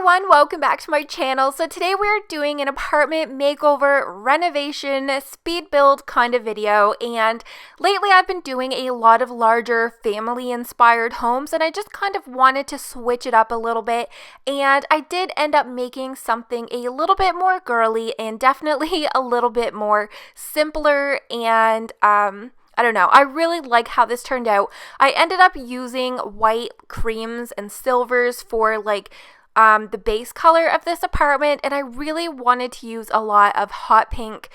everyone, welcome back to my channel. So today we're doing an apartment makeover, renovation, speed build kind of video, and lately I've been doing a lot of larger family inspired homes and I just kind of wanted to switch it up a little bit, and I did end up making something a little bit more girly and definitely a little bit more simpler, and I don't know, I really like how this turned out. I ended up using white creams and silvers for the base color of this apartment, and I really wanted to use a lot of hot pink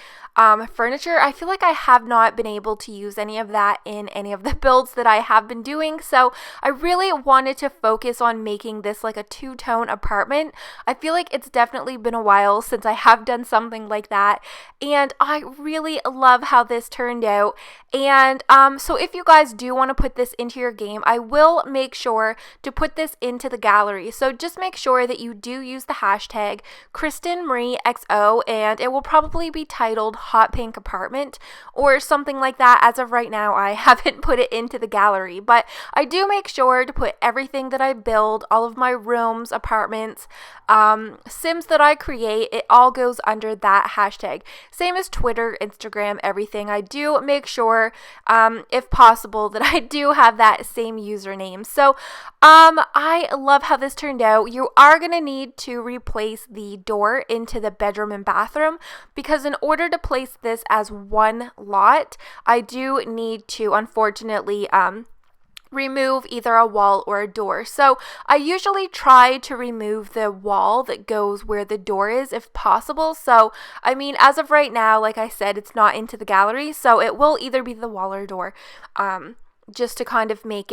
furniture. I feel like I have not been able to use any of that in any of the builds that I have been doing, so I really wanted to focus on making this like a two-tone apartment. I feel like it's definitely been a while since I have done something like that, and I really love how this turned out. And so if you guys do want to put this into your game, I will make sure to put this into the gallery, so just make sure that you do use the hashtag KrystinMyrieXo, and it will probably be titled Hot Pink Apartment or something like that. As of right now, I haven't put it into the gallery, but I do make sure to put everything that I build, all of my rooms, apartments, Sims that I create, it all goes under that hashtag. Same as Twitter, Instagram, everything. I do make sure, if possible, that I do have that same username. So I love how this turned out. You are going to need to replace the door into the bedroom and bathroom, because in order to place this as one lot, I do need to, unfortunately, remove either a wall or a door. So I usually try to remove the wall that goes where the door is if possible. So I mean, as of right now, like I said, it's not into the gallery, so it will either be the wall or door, just to kind of make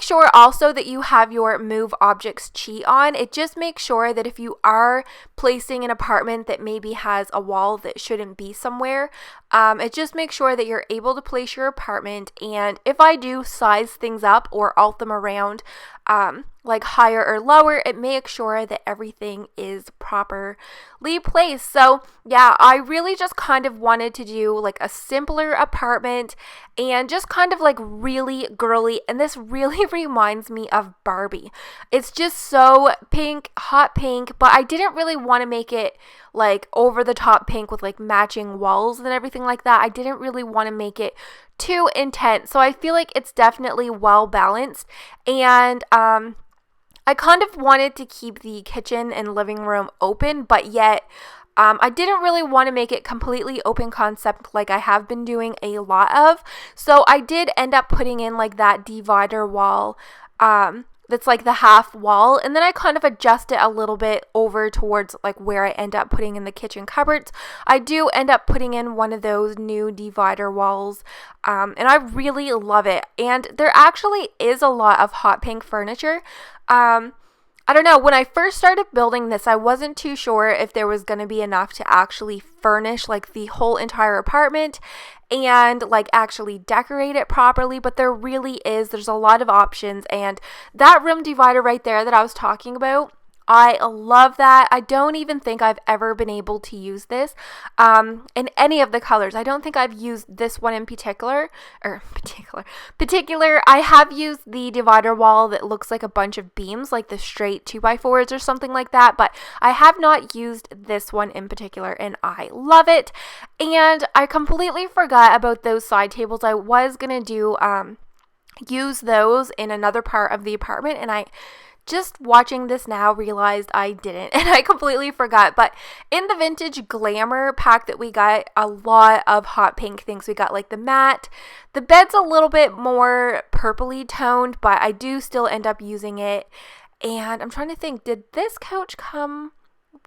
sure also that you have your move objects cheat on. It just makes sure that if you are placing an apartment that maybe has a wall that shouldn't be somewhere, it just makes sure that you're able to place your apartment. And if I do size things up or alt them around, like higher or lower, it makes sure that everything is properly placed. So yeah, I really just kind of wanted to do like a simpler apartment and just kind of like really girly, and this really reminds me of Barbie. It's just so pink, hot pink, but I didn't really want to make it like over the top pink with like matching walls and everything like that. I didn't really want to make it too intense, so I feel like it's definitely well balanced. And I kind of wanted to keep the kitchen and living room open, but yet I didn't really want to make it completely open concept like I have been doing a lot of. So I did end up putting in like that divider wall that's like the half wall, and then I kind of adjust it a little bit over towards like where I end up putting in the kitchen cupboards. I do end up putting in one of those new divider walls, and I really love it. And there actually is a lot of hot pink furniture. I don't know, when I first started building this, I wasn't too sure if there was going to be enough to actually furnish like the whole entire apartment and like actually decorate it properly, but there really is. There's a lot of options, and that room divider right there that I was talking about, I love that. I don't even think I've ever been able to use this in any of the colors. I don't think I've used this one in particular. I have used the divider wall that looks like a bunch of beams, like the straight 2x4s or something like that, but I have not used this one in particular, and I love it. And I completely forgot about those side tables. I was gonna do use those in another part of the apartment, and I just watching this now realized I didn't, and I completely forgot. But in the vintage glamour pack that we got, a lot of hot pink things. We got like the mat. The bed's a little bit more purpley toned, but I do still end up using it. And I'm trying to think, did this couch come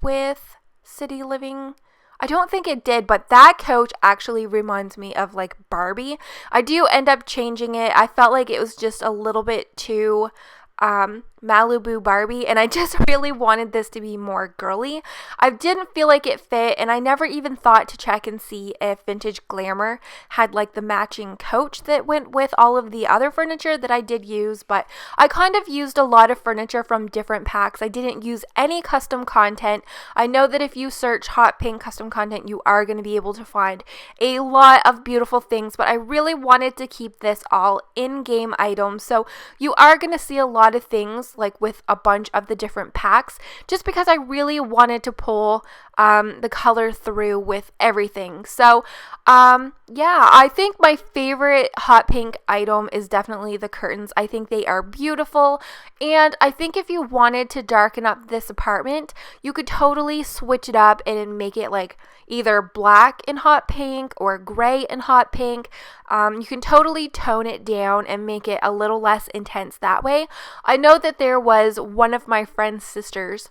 with City Living? I don't think it did, but that couch actually reminds me of like Barbie. I do end up changing it. I felt like it was just a little bit too Malibu Barbie, and I just really wanted this to be more girly. I didn't feel like it fit, and I never even thought to check and see if Vintage Glamour had like the matching couch that went with all of the other furniture that I did use, but I kind of used a lot of furniture from different packs. I didn't use any custom content. I know that if you search hot pink custom content, you are going to be able to find a lot of beautiful things, but I really wanted to keep this all in-game items, so you are going to see a lot of things like with a bunch of the different packs, just because I really wanted to pull the color through with everything. So yeah, I think my favorite hot pink item is definitely the curtains. I think they are beautiful, and I think if you wanted to darken up this apartment, you could totally switch it up and make it like either black and hot pink or gray and hot pink. You can totally tone it down and make it a little less intense that way. I know that there was one of my friend's sisters.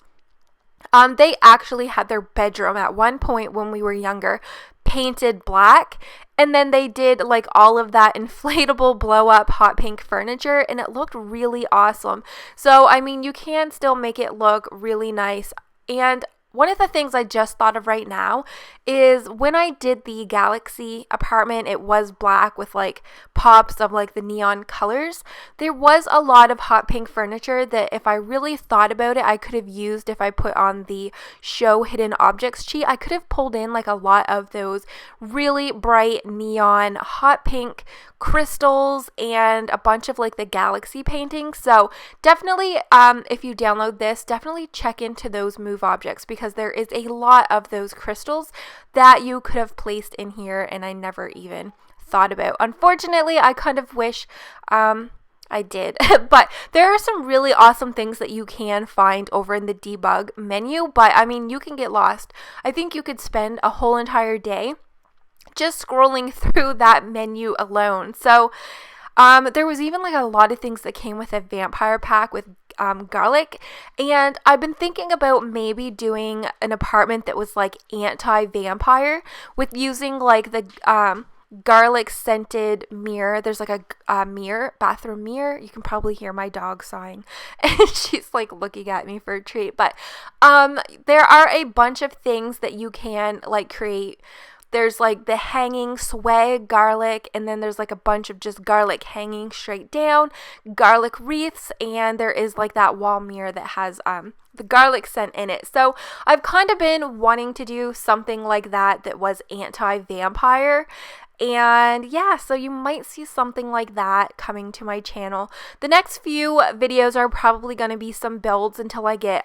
They actually had their bedroom at one point when we were younger painted black, and then they did like all of that inflatable blow up hot pink furniture, and it looked really awesome. So I mean, you can still make it look really nice. And one of the things I just thought of right now is when I did the Galaxy apartment, it was black with like pops of like the neon colors. There was a lot of hot pink furniture that if I really thought about it, I could have used if I put on the show hidden objects cheat. I could have pulled in like a lot of those really bright neon hot pink crystals and a bunch of like the Galaxy paintings. So definitely if you download this, definitely check into those move objects, because there is a lot of those crystals that you could have placed in here and I never even thought about. Unfortunately, I kind of wish I did, but there are some really awesome things that you can find over in the debug menu, but I mean, you can get lost. I think you could spend a whole entire day just scrolling through that menu alone. So there was even like a lot of things that came with a vampire pack with garlic, and I've been thinking about maybe doing an apartment that was like anti-vampire with using like the garlic scented mirror. There's like a mirror, bathroom mirror. You can probably hear my dog sighing and she's like looking at me for a treat. But there are a bunch of things that you can like create. There's like the hanging swag garlic, and then there's like a bunch of just garlic hanging straight down, garlic wreaths, and there is like that wall mirror that has the garlic scent in it. So I've kind of been wanting to do something like that was anti-vampire. And yeah, so you might see something like that coming to my channel. The next few videos are probably going to be some builds until I get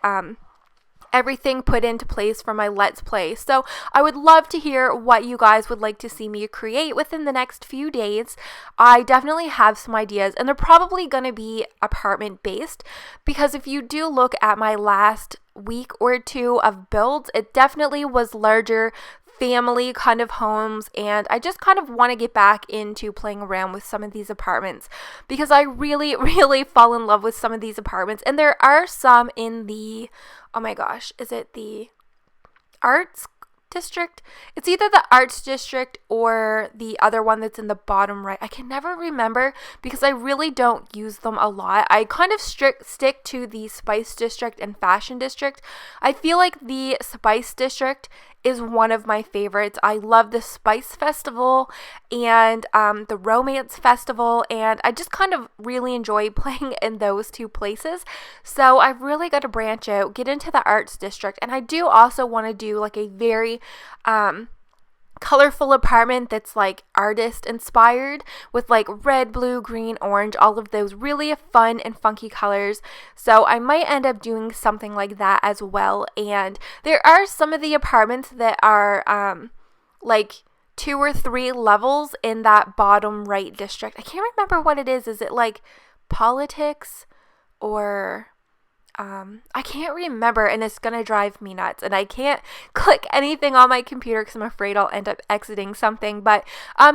everything put into place for my Let's Play. So I would love to hear what you guys would like to see me create within the next few days. I definitely have some ideas, and they're probably going to be apartment based, because if you do look at my last week or two of builds, it definitely was larger family kind of homes, and I just kind of want to get back into playing around with some of these apartments because I really fall in love with some of these apartments. And there are some in the, oh my gosh, is it the Arts District? It's either the Arts District or the other one that's in the bottom right. I can never remember because I really don't use them a lot. I kind of stick to the Spice District and Fashion District. I feel like the Spice District is one of my favorites. I love the Spice Festival and the Romance Festival, and I just kind of really enjoy playing in those two places. So I've really got to branch out, get into the Arts District, and I do also want to do like a very colorful apartment that's like artist inspired with like red, blue, green, orange, all of those really fun and funky colors. So I might end up doing something like that as well. And there are some of the apartments that are like 2 or 3 levels in that bottom right district. I can't remember what it is. Is it like politics or I can't remember, and it's gonna drive me nuts, and I can't click anything on my computer because I'm afraid I'll end up exiting something. But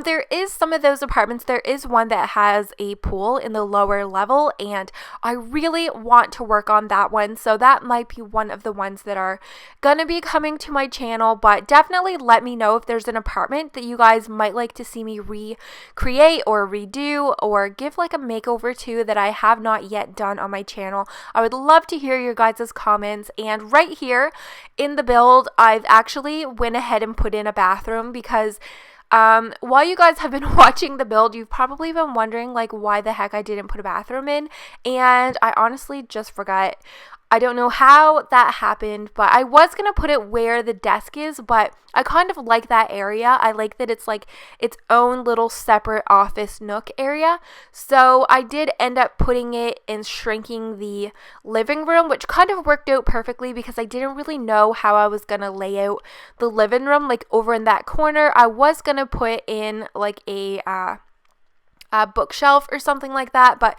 there is some of those apartments. There is one that has a pool in the lower level, and I really want to work on that one, so that might be one of the ones that are gonna be coming to my channel. But definitely let me know if there's an apartment that you guys might like to see me recreate or redo or give like a makeover to that I have not yet done on my channel. I would love to hear your guys' comments. And right here in the build, I've actually went ahead and put in a bathroom because while you guys have been watching the build, you've probably been wondering like why the heck I didn't put a bathroom in, and I honestly just forgot. I don't know how that happened, but I was going to put it where the desk is, but I kind of like that area. I like that it's like its own little separate office nook area. So I did end up putting it and shrinking the living room, which kind of worked out perfectly because I didn't really know how I was going to lay out the living room. Like over in that corner, I was going to put in like a bookshelf or something like that, but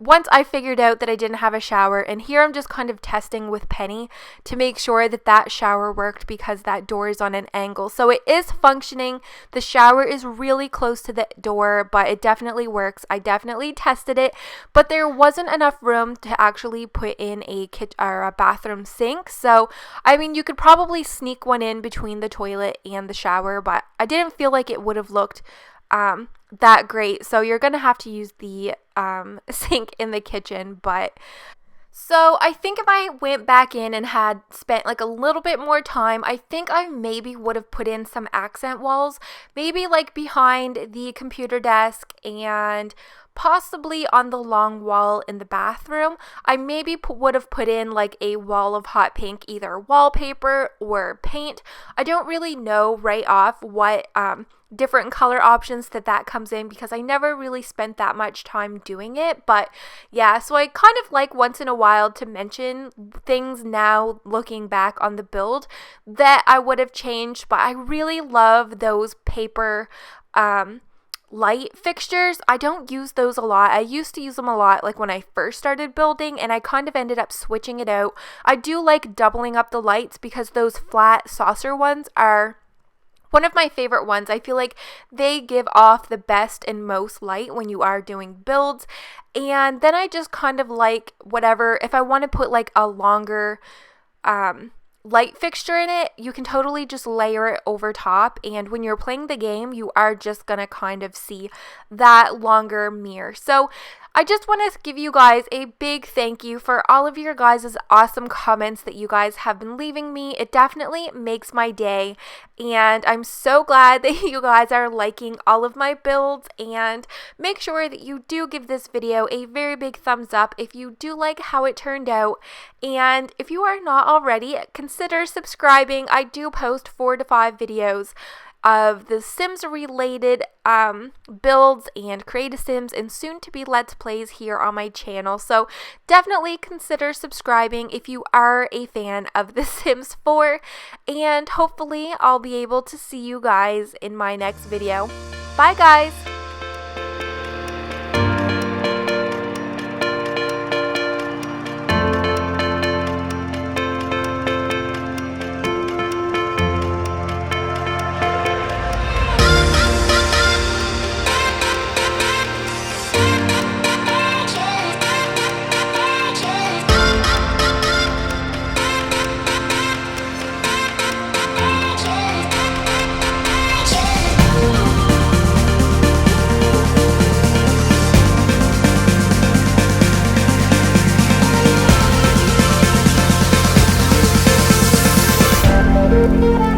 once I figured out that I didn't have a shower, and here I'm just kind of testing with Penny to make sure that that shower worked because that door is on an angle. So it is functioning. The shower is really close to the door, but it definitely works. I definitely tested it, but there wasn't enough room to actually put in a bathroom sink. So, I mean, you could probably sneak one in between the toilet and the shower, but I didn't feel like it would have looked that great. So you're gonna have to use the sink in the kitchen. But so I think if I went back in and had spent like a little bit more time, I think I maybe would have put in some accent walls, maybe like behind the computer desk and possibly on the long wall in the bathroom. I maybe would have put in like a wall of hot pink, either wallpaper or paint. I don't really know right off what different color options that comes in because I never really spent that much time doing it. But yeah, so I kind of like once in a while to mention things now looking back on the build that I would have changed. But I really love those paper light fixtures. I don't use those a lot. I used to use them a lot like when I first started building, and I kind of ended up switching it out. I do like doubling up the lights because those flat saucer ones are one of my favorite ones. I feel like they give off the best and most light when you are doing builds. And then I just kind of like whatever, if I want to put like a longer light fixture in it, you can totally just layer it over top, and when you're playing the game, you are just gonna kind of see that longer mirror. So I just want to give you guys a big thank you for all of your guys' awesome comments that you guys have been leaving me. It definitely makes my day, and I'm so glad that you guys are liking all of my builds. And make sure that you do give this video a very big thumbs up if you do like how it turned out. And if you are not already, consider subscribing. I do post 4 to 5 videos of the Sims related builds and create a Sims and soon to be Let's Plays here on my channel. So definitely consider subscribing if you are a fan of The Sims 4, and hopefully I'll be able to see you guys in my next video. Bye guys! Thank you.